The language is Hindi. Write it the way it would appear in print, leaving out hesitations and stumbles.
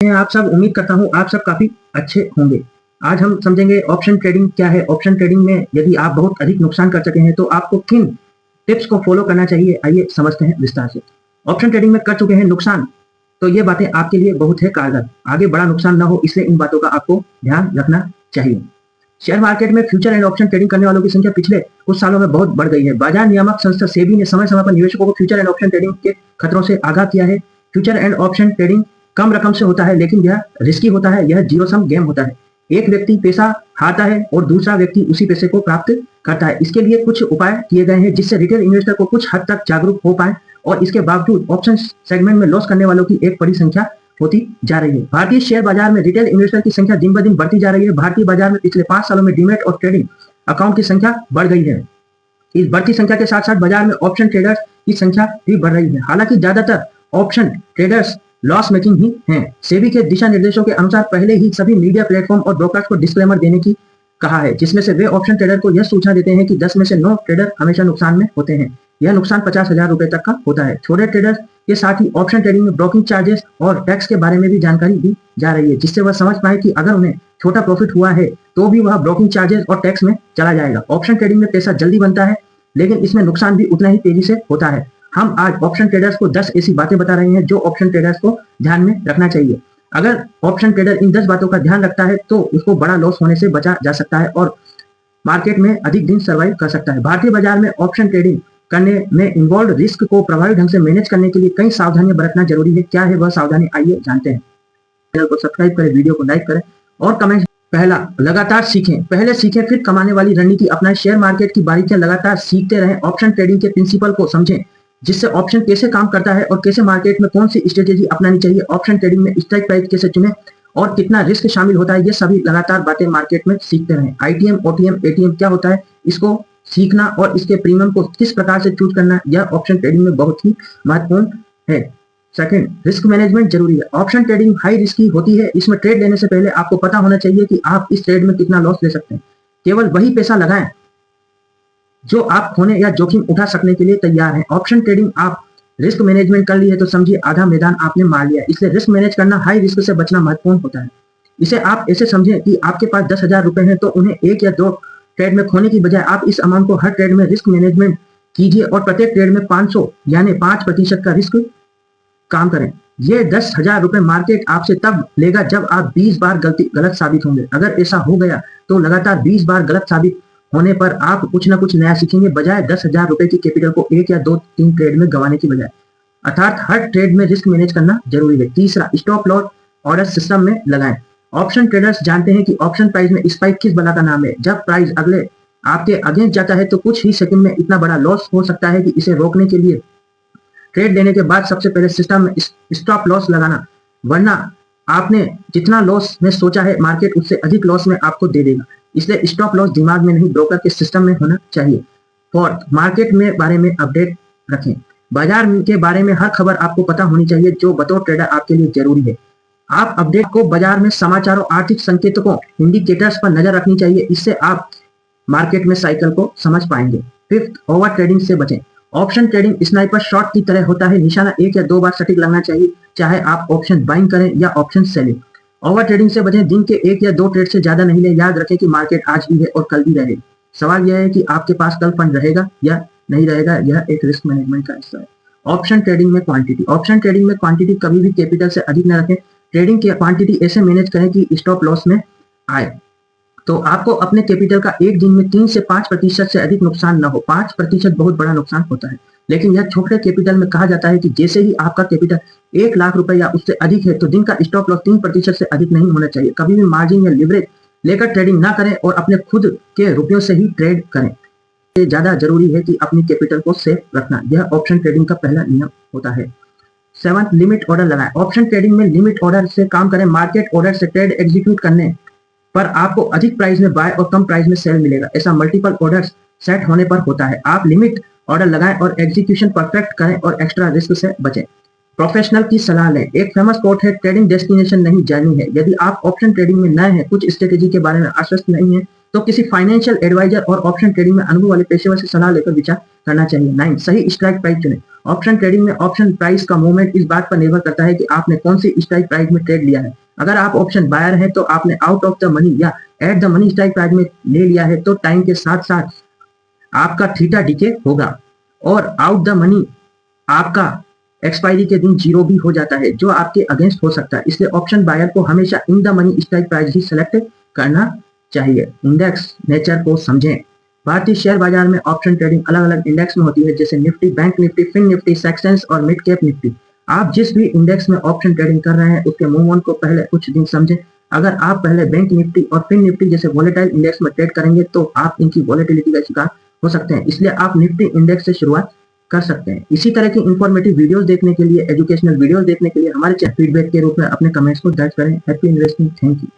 आप सब उम्मीद करता हूँ आप सब काफी अच्छे होंगे। आज हम समझेंगे ऑप्शन ट्रेडिंग क्या है। ऑप्शन ट्रेडिंग में यदि आप बहुत अधिक नुकसान कर सके हैं तो आपको किन टिप्स को फॉलो करना चाहिए, आइए समझते हैं विस्तार से। ऑप्शन ट्रेडिंग में कर चुके हैं नुकसान, तो ये बातें आपके लिए बहुत है कारगर। आगे बड़ा नुकसान ना हो इसलिए इन बातों का आपको ध्यान रखना चाहिए। शेयर मार्केट में फ्यूचर एंड ऑप्शन ट्रेडिंग करने वालों की संख्या पिछले कुछ सालों में बहुत बढ़ गई है। बाजार नियामक संस्था सेबी ने समय समय पर निवेशकों को फ्यूचर एंड ऑप्शन ट्रेडिंग के खतरों से आगाह किया है। फ्यूचर एंड ऑप्शन ट्रेडिंग कम रकम से होता है, लेकिन यह रिस्की होता है। यह जीरो सम गेम होता है। एक व्यक्ति पैसा हारता है और दूसरा व्यक्ति उसी पैसे को प्राप्त करता है। इसके लिए कुछ उपाय किए गए हैं जिससे रिटेल इन्वेस्टर को कुछ हद तक जागरूक हो पाए, और इसके बावजूद ऑप्शन सेगमेंट में लॉस करने वालों की एक बड़ी संख्या होती जा रही है। भारतीय शेयर बाजार में रिटेल इन्वेस्टर की संख्या दिन ब दिन बढ़ती जा रही है। भारतीय बाजार में पिछले 5 सालों में डीमैट और ट्रेडिंग अकाउंट की संख्या बढ़ गई है। इस बढ़ती संख्या के साथ साथ बाजार में ऑप्शन ट्रेडर्स की संख्या भी बढ़ रही है। हालांकि ज्यादातर ऑप्शन ट्रेडर्स लॉस मेकिंग ही हैं। सेबी के दिशा निर्देशों के अनुसार पहले ही सभी मीडिया प्लेटफॉर्म और ब्रोकर्स को डिस्क्लेमर देने की कहा है, जिसमें से वे ऑप्शन ट्रेडर को यह सूचना देते हैं कि 10 में से 9 ट्रेडर हमेशा नुकसान में होते हैं। यह नुकसान 50,000 रुपए तक का होता है। छोटे ट्रेडर्स के साथ ही ऑप्शन ट्रेडिंग में ब्रोकिंग चार्जेस और टैक्स के बारे में भी जानकारी दी जा रही है, जिससे वह समझ पाए कि अगर उन्हें छोटा प्रॉफिट हुआ है तो भी वह ब्रोकिंग चार्जेस और टैक्स में चला जाएगा। ऑप्शन ट्रेडिंग में पैसा जल्दी बनता है, लेकिन इसमें नुकसान भी उतना ही तेजी से होता है। हम आज ऑप्शन ट्रेडर्स को 10 ऐसी बातें बता रहे हैं जो ऑप्शन ट्रेडर्स को ध्यान में रखना चाहिए। अगर ऑप्शन ट्रेडर इन 10 बातों का ध्यान रखता है तो उसको बड़ा लॉस होने से बचा जा सकता है और मार्केट में अधिक दिन सर्वाइव कर सकता है। भारतीय बाजार में ऑप्शन ट्रेडिंग करने में इन्वॉल्व रिस्क को प्रभावी ढंग से मैनेज करने के लिए कई सावधानियां बरतना जरूरी है। क्या है वह सावधानी, आइए जानते हैं। चैनल को सब्सक्राइब करें, वीडियो को लाइक करें और कमेंट। पहला, लगातार सीखें। पहले सीखें फिर कमाने वाली रणनीति अपनाएं। शेयर मार्केट की बारीकियां लगातार सीखते रहें। ऑप्शन ट्रेडिंग के प्रिंसिपल को समझें, जिससे ऑप्शन कैसे काम करता है और कैसे मार्केट में कौन सी स्ट्रेटेजी अपनानी चाहिए। ऑप्शन ट्रेडिंग में स्ट्राइक प्राइस कैसे चुने और कितना रिस्क शामिल होता है, ये सभी लगातार बातें मार्केट में सीखते रहें। आईटीएम, ओटीएम, एटीएम क्या होता है, इसको सीखना और इसके प्रीमियम को किस प्रकार से चूज करना, यह ऑप्शन ट्रेडिंग में बहुत ही महत्वपूर्ण है। सेकंड, रिस्क मैनेजमेंट जरूरी है। ऑप्शन ट्रेडिंग हाई रिस्की होती है। इसमें ट्रेड लेने से पहले आपको पता होना चाहिए कि आप इस ट्रेड में कितना लॉस ले सकते हैं। केवल वही पैसा लगाएं जो आप खोने या जोखिम उठा सकने के लिए तैयार हैं। ऑप्शन ट्रेडिंग आप रिस्क मैनेजमेंट कर लिए तो समझिए आधा मैदान आपने मार लिया। इसलिए रिस्क मैनेज करना, हाई रिस्क से बचना महत्वपूर्ण होता है। इसे आप ऐसे समझें कि आपके पास 10,000 रुपए हैं तो उन्हें 1 या 2 ट्रेड में खोने की बजाय आप इस अमाउंट को हर ट्रेड में रिस्क मैनेजमेंट कीजिए और प्रत्येक ट्रेड में 500 यानी 5% का रिस्क काम करें। ये 10,000 रुपए मार्केट आपसे तब लेगा जब आप 20 बार गलत साबित होंगे। अगर ऐसा हो गया तो लगातार 20 बार गलत साबित होने पर आप कुछ ना कुछ नया सीखेंगे, बजाय 10,000 रुपए की कैपिटल को 1 या 2-3 ट्रेड में गंवाने की बजाय। अर्थात हर ट्रेड में रिस्क मैनेज करना जरूरी है। तीसरा, स्टॉप लॉस ऑर्डर सिस्टम में लगाएं। ऑप्शन ट्रेडर्स जानते हैं कि ऑप्शन प्राइस में स्पाइक किस बला का नाम है। जब प्राइस अगले आपके अगेंस्ट जाता है तो कुछ ही सेकंड में इतना बड़ा लॉस हो सकता है कि इसे रोकने के लिए ट्रेड लेने के बाद सबसे पहले सिस्टम में स्टॉप लॉस लगाना, वरना आपने जितना लॉस में सोचा है मार्केट उससे अधिक लॉस में आपको दे देगा। इसलिए स्टॉप लॉस दिमाग में नहीं, ब्रोकर के सिस्टम में होना चाहिए। फोर्थ, मार्केट में बारे में अपडेट रखें। बाजार के बारे में हर खबर आपको पता होनी चाहिए जो बतौर ट्रेडर आपके लिए जरूरी है। आप अपडेट को बाजार में समाचारों, आर्थिक संकेतकों, इंडिकेटर्स पर नजर रखनी चाहिए। इससे आप मार्केट में साइकिल को समझ पाएंगे। फिफ्थ, ओवर ट्रेडिंग से बचें। ऑप्शन ट्रेडिंग स्नाइपर शॉट की तरह होता है। निशाना 1 या 2 बार सटीक लगना चाहिए, चाहे आप ऑप्शन बाइंग करें या ऑप्शन सेलिंग। ओवर ट्रेडिंग से बचें। दिन के 1 या 2 ट्रेड से ज्यादा नहीं ले। याद रखें कि मार्केट आज भी है और कल भी रहेगी। सवाल यह है कि आपके पास कल फंड रहेगा या नहीं रहेगा। यह एक रिस्क मैनेजमेंट का हिस्सा है। ऑप्शन ट्रेडिंग में क्वांटिटी। ऑप्शन ट्रेडिंग में क्वांटिटी कभी भी कैपिटल से अधिक न रखें। ट्रेडिंग की क्वांटिटी ऐसे मैनेज करें कि स्टॉप लॉस में आए, तो आपको अपने कैपिटल का एक दिन में 3 से 5% से अधिक नुकसान न हो। 5% बहुत बड़ा नुकसान होता है, लेकिन यह छोटे कैपिटल में कहा जाता है कि जैसे ही आपका कैपिटल 1 लाख रुपए या उससे अधिक है तो दिन का स्टॉप लॉस 3% से अधिक नहीं होना चाहिए। कभी भी मार्जिन या लिवरेज लेकर ट्रेडिंग ना करें और अपने खुद के रुपयों से ही ट्रेड करें। ये ज्यादा जरूरी है कि अपनी कैपिटल को सेफ रखना। यह ऑप्शन ट्रेडिंग का पहला नियम होता है। 7, लिमिट ऑर्डर लगाएं। ऑप्शन ट्रेडिंग में लिमिट ऑर्डर से काम करें। मार्केट ऑर्डर से ट्रेड एग्जीक्यूट करने पर आपको अधिक प्राइस में बाय और कम प्राइस में सेल मिलेगा। ऐसा मल्टीपल ऑर्डर्स सेट होने पर होता है। आप लिमिट ऑर्डर लगाएं और एग्जीक्यूशन परफेक्ट करें और एक्स्ट्रा रिस्क से बचें। प्रोफेशनल की सलाह लें। एक फेमस कोट है, ट्रेडिंग डेस्टिनेशन नहीं जर्नी है। यदि आप ऑप्शन ट्रेडिंग में नए हैं, कुछ स्ट्रेटेजी के बारे में आश्वस्त नहीं है तो किसी फाइनेंशियल एडवाइजर और ऑप्शन ट्रेडिंग में अनुभव वाले पेशेवर से सलाह लेकर विचार करना चाहिए। 9, सही स्ट्राइक प्राइस चुनें। ऑप्शन ट्रेडिंग में ऑप्शन प्राइस का मूवमेंट इस बात पर निर्भर करता है कि आपने कौन सी स्ट्राइक प्राइस में ट्रेड लिया है। अगर आप ऑप्शन बायर हैं तो आपने आउट ऑफ द मनी या at the money strike price में ले लिया है तो टाइम के साथ साथ आपका थीटा डीके होगा और आउट द मनी आपका एक्सपायरी के दिन जीरो भी हो जाता है जो आपके अगेंस्ट हो सकता है। इसलिए ऑप्शन बायर को हमेशा in the money strike price he select करना चाहिए। इंडेक्स नेचर को समझें। भारतीय शेयर बाजार में ऑप्शन ट्रेडिंग अलग अलग इंडेक्स में होती है, जैसे Nifty, bank Nifty, fin Nifty, Sensex और मिड कैप निफ्टी। आप जिस भी इंडेक्स में ऑप्शन ट्रेडिंग कर रहे हैं उसके मूवमेंट को पहले कुछ दिन समझें। अगर आप पहले बैंक निफ्टी और फिन निफ्टी जैसे वोलेटाइल इंडेक्स में ट्रेड करेंगे तो आप इनकी वोलेटिलिटी का शिकार हो सकते हैं, इसलिए आप निफ्टी इंडेक्स से शुरुआत कर सकते हैं। इसी तरह की इंफॉर्मेटिव वीडियोस देखने के लिए, एजुकेशनल वीडियोस देखने के लिए हमारे चैनल फीडबैक के रूप में अपने कमेंट्स को दर्ज करें। Happy investing, thank you.